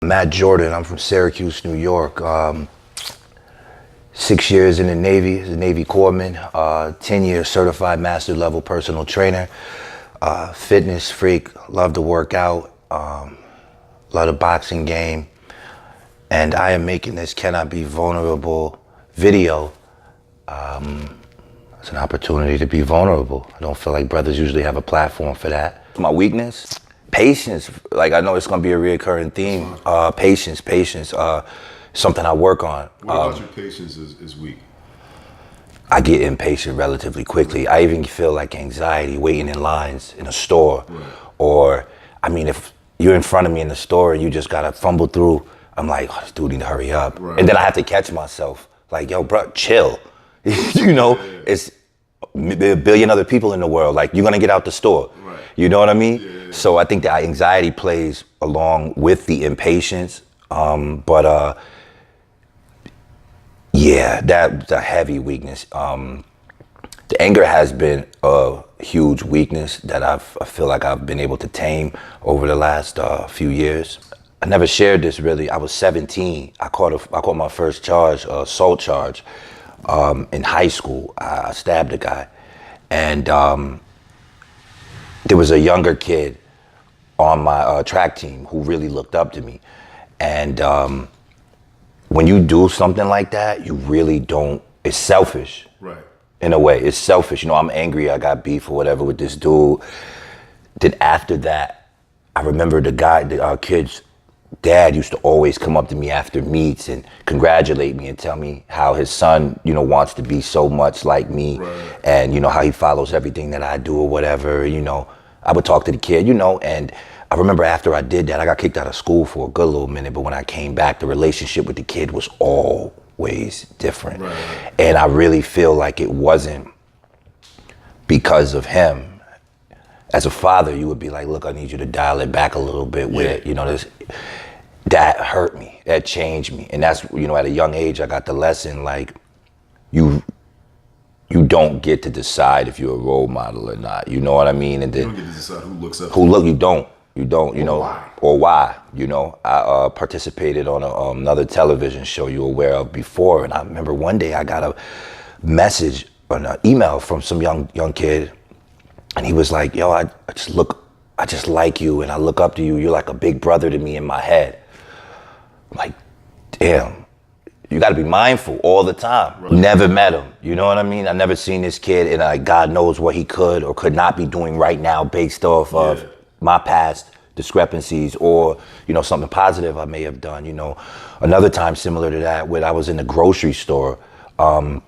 Matt Jordan. I'm from Syracuse, New York. 6 years in the Navy as a Navy corpsman. 10 years certified master level personal trainer. Fitness freak. Love to work out. Love the boxing game. And I am making this Can I Be Vulnerable video. It's an opportunity to be vulnerable. I don't feel like brothers usually have a platform for that. My weakness, patience. Like, I know it's gonna be a reoccurring theme. Patience. Something I work on. What about your patience is weak? I get impatient relatively quickly. I even feel like anxiety waiting in lines in a store. Right. Or, I mean, if you're in front of me in the store and you just gotta fumble through, I'm like, oh, this dude need to hurry up. Right. And then I have to catch myself. Like, yo, bro, chill. It's there are a billion other people in the world. Like, you're gonna get out the store. Right. You know what I mean? Yeah. So I think that anxiety plays along with the impatience. Yeah, that's a heavy weakness. The anger has been a huge weakness that I feel like I've been able to tame over the last few years. I never shared this really. I was 17. I caught my first charge, assault charge, in high school. I stabbed a guy, and there was a younger kid on my track team who really looked up to me, and when you do something like that, you really don't, it's selfish. Right. In a way, it's selfish. I'm angry, I got beef or whatever with this dude. Then after that, I remember the kid's dad used to always come up to me after meets and congratulate me and tell me how his son, wants to be so much like me. Right. And, how he follows everything that I do or whatever, I would talk to the kid, and I remember after I did that, I got kicked out of school for a good little minute, but when I came back, the relationship with the kid was always different. Right. And I really feel like it wasn't because of him. As a father, you would be like, look, I need you to dial it back a little bit with it. That hurt me, that changed me. And that's, at a young age, I got the lesson, like, you don't get to decide if you're a role model or not. You know what I mean? And then you don't get to decide who looks up to you. You don't, or why. I participated on another television show you were aware of before, and I remember one day I got a message or an email from some young kid, and he was like, yo, I just like you, and I look up to you. You're like a big brother to me in my head. I'm like, damn, you got to be mindful all the time. Right. Never met him, you know what I mean? I never seen this kid, and God knows what he could or could not be doing right now based off of my past discrepancies or, something positive I may have done. Another time similar to that, when I was in the grocery store, I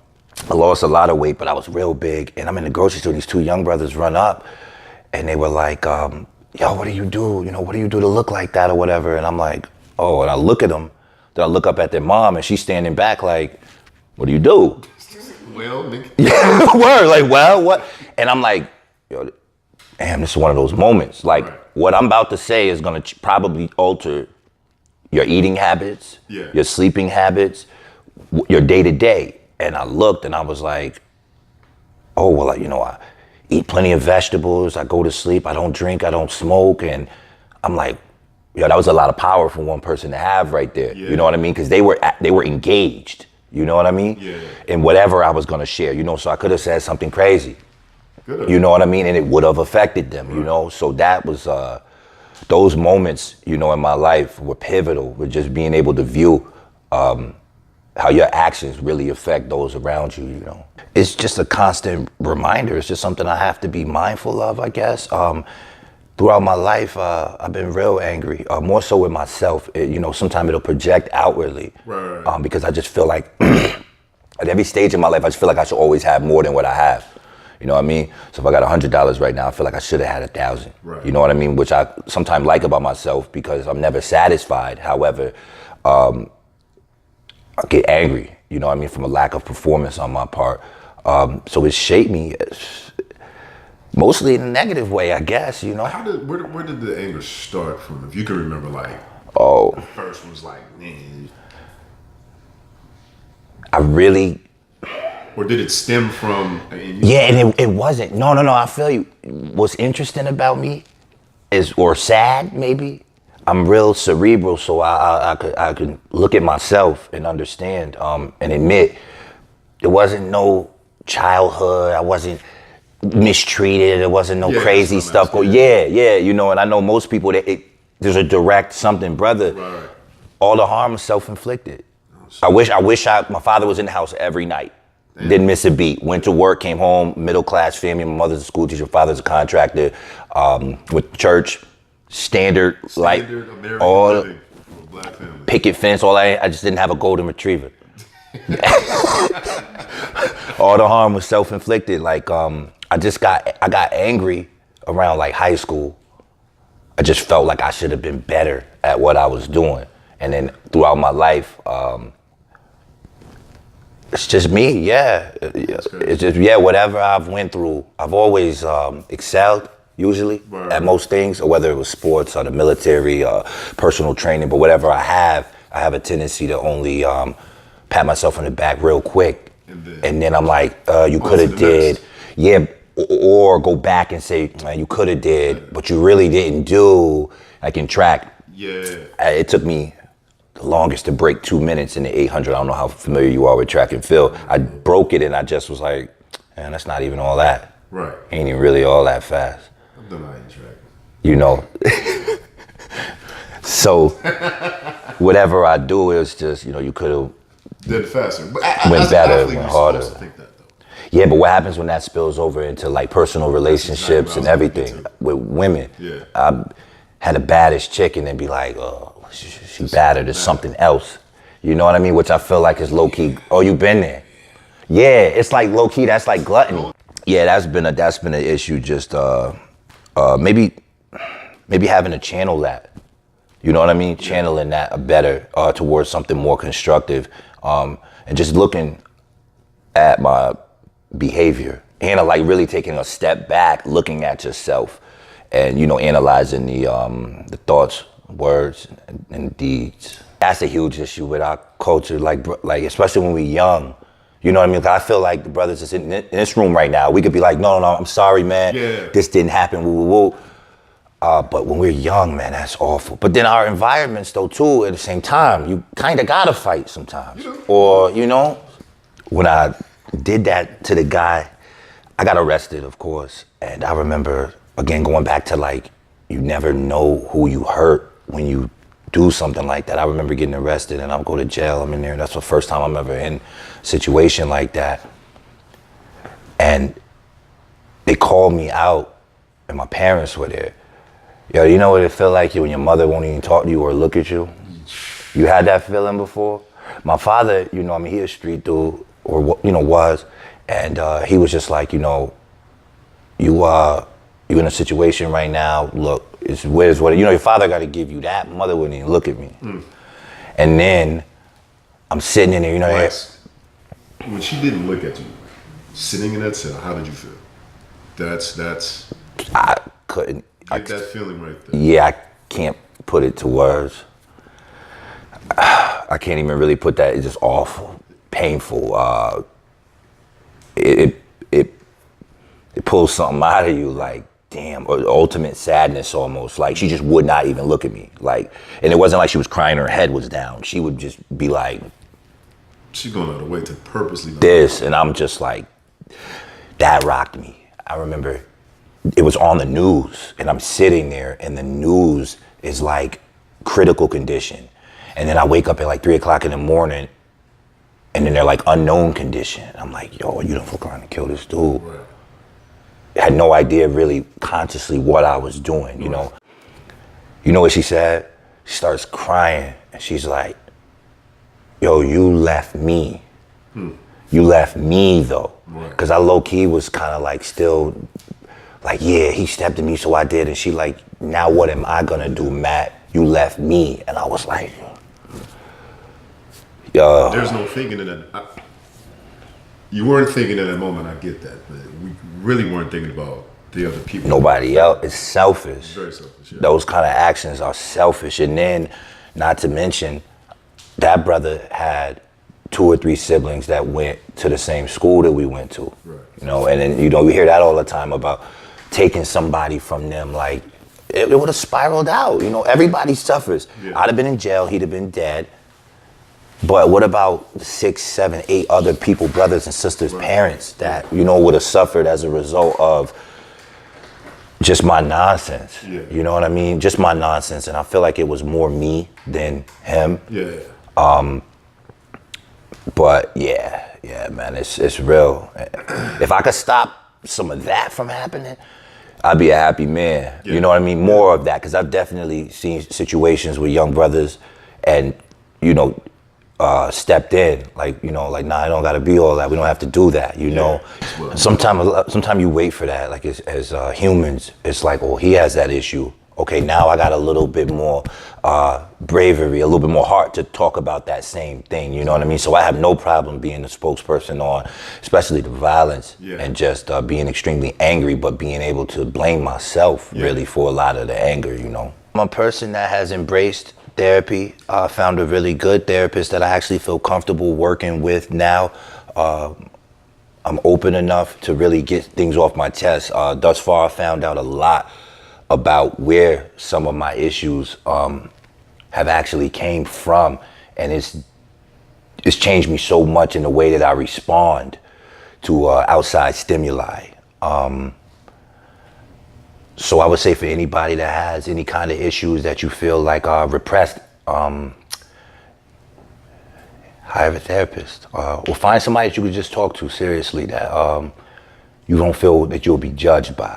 lost a lot of weight, but I was real big, and I'm in the grocery store, these two young brothers run up, and they were like, yo, what do you do? What do you do to look like that or whatever? And I'm like, oh, and I look at them, then I look up at their mom, and she's standing back like, what do you do? Well, nigga. Yeah, word, like, well, what? And I'm like, yo, damn, this is one of those moments. Like, right. What I'm about to say is gonna probably alter your eating habits, your sleeping habits, your day-to-day. And I looked and I was like, oh, well, I eat plenty of vegetables, I go to sleep, I don't drink, I don't smoke. And I'm like, that was a lot of power for one person to have right there. Yeah. You know what I mean? Because they were engaged, you know what I mean? Yeah. In whatever I was gonna share, so I could have said something crazy. Good. You know what I mean? And it would have affected them, So that was, those moments, in my life were pivotal with just being able to view how your actions really affect those around you, It's just a constant reminder. It's just something I have to be mindful of, I guess. Throughout my life, I've been real angry, more so with myself. Sometimes it'll project outwardly. Right. Because I just feel like at every stage in my life, I just feel like I should always have more than what I have. You know what I mean? So if I got $100 right now, I feel like I should have had 1,000. Right. You know what I mean? Which I sometimes like about myself because I'm never satisfied. However, I get angry, from a lack of performance on my part. So it shaped me mostly in a negative way, I guess, Where did the anger start from? If you can remember, the first was like, man. I really... Or did it stem from... Yeah, and it wasn't. No, I feel you. What's interesting about me or sad maybe, I'm real cerebral, so I could look at myself and understand and admit there wasn't no childhood. I wasn't mistreated. There wasn't no crazy stuff. Yeah, you know. And I know most people that there's a direct something, brother. Right. All the harm was self-inflicted. I wish my father was in the house every night. Damn. Didn't miss a beat. Went to work, came home, middle class family. My mother's a school teacher, father's a contractor. With church, standard like American all living for a black family. picket fence. I just didn't have a golden retriever. All the harm was self-inflicted. Like I got angry around like high school. I just felt like I should have been better at what I was doing. And then throughout my life, it's just me, yeah. It's just, whatever I've went through, I've always excelled, usually, at most things, or whether it was sports or the military, personal training, but whatever I have a tendency to only pat myself on the back real quick. And then I'm like, you could have did, or go back and say, man, you could have did, but you really didn't do. I can track. Yeah. It took me the longest to break 2 minutes in the 800. I don't know how familiar you are with track and field. I broke it and I just was like, man, that's not even all that. Right. Ain't even really all that fast. I've done that in track. You know. So whatever I do is just, you could have Did faster. But went better, went harder. Think that, though. Yeah, but what happens when that spills over into like personal relationships and everything with women? Yeah. I had the baddest chick and then be like, oh, she better. There's something else. You know what I mean? Which I feel like is low key. Oh, you been there? Yeah, it's like low key. That's like gluttony. Yeah, that's been an issue. Just maybe having to channel that. You know what I mean? Channeling that better towards something more constructive, and just looking at my behavior and like really taking a step back, looking at yourself, and analyzing the thoughts, words, and deeds. That's a huge issue with our culture, like especially when we're young. You know what I mean? 'Cause I feel like the brothers that's in this room right now, we could be like, no, I'm sorry, man. Yeah. This didn't happen. Woo, woo, woo. But when we're young, man, that's awful. But then our environments, though, too, at the same time, you kind of gotta fight sometimes. Or, when I did that to the guy, I got arrested, of course. And I remember, again, going back to like, you never know who you hurt when you do something like that. I remember getting arrested and I'll go to jail. I'm in there. That's the first time I'm ever in a situation like that. And they called me out and my parents were there. Yo, you know what it felt like when your mother won't even talk to you or look at you? You had that feeling before? My father, he a street dude, or was, and he was just like, you in a situation right now, look, it's what, your father got to give you that, mother wouldn't even look at me. And then I'm sitting in there, When she didn't look at you, sitting in that cell, how did you feel? I couldn't. Get that feeling right there. Yeah, I can't put it to words. I can't even really put that. It's just awful, painful. It pulls something out of you, like damn, or ultimate sadness almost. Like she just would not even look at me. Like, and it wasn't like she was crying; her head was down. She would just be like, "She's going out of the way to purposely this," and I'm just like, that rocked me. I remember. It was on the news and I'm sitting there and the news is like critical condition. And then I wake up at like 3:00 in the morning and then they're like unknown condition. I'm like, yo, you done fuck around and kill this dude. Right. I had no idea really consciously what I was doing, You know what she said? She starts crying and she's like, yo, you left me. You left me though. Right. Cause I low key was kind of like still like, yeah, he stepped in me, so I did. And she like, now what am I gonna do, Matt? You left me. And I was like, yo. There's no thinking in that. You weren't thinking in that moment, I get that. But we really weren't thinking about the other people. Nobody else. It's selfish. It's very selfish, yeah. Those kind of actions are selfish. And then, not to mention, that brother had 2 or 3 siblings that went to the same school that we went to. Right. And then, we hear that all the time about taking somebody from them, like it would have spiraled out. You know, everybody suffers. Yeah. I'd have been in jail. He'd have been dead. But what about 6, 7, 8 other people, brothers and sisters, parents that, you know, would have suffered as a result of just my nonsense? Yeah. You know what I mean? Just my nonsense. And I feel like it was more me than him. Yeah. But yeah, man, it's real. If I could stop some of that from happening, I'd be a happy man. Yeah. You know what I mean? More of that, because I've definitely seen situations with young brothers and, you know, stepped in, like, you know, like, nah, I don't gotta be all that. We don't have to do that, you know? Well, Sometimes you wait for that, like as humans, it's like, oh, he has that issue. Okay, now I got a little bit more bravery, a little bit more heart to talk about that same thing, you know what I mean? So I have no problem being the spokesperson on, especially the violence, and just being extremely angry, but being able to blame myself really for a lot of the anger, you know? I'm a person that has embraced therapy. I found a really good therapist that I actually feel comfortable working with now. I'm open enough to really get things off my chest. Thus far, I found out a lot about where some of my issues have actually came from, and it's changed me so much in the way that I respond to outside stimuli. So I would say for anybody that has any kind of issues that you feel like are repressed, hire a therapist, or find somebody that you could just talk to seriously that you don't feel that you'll be judged by.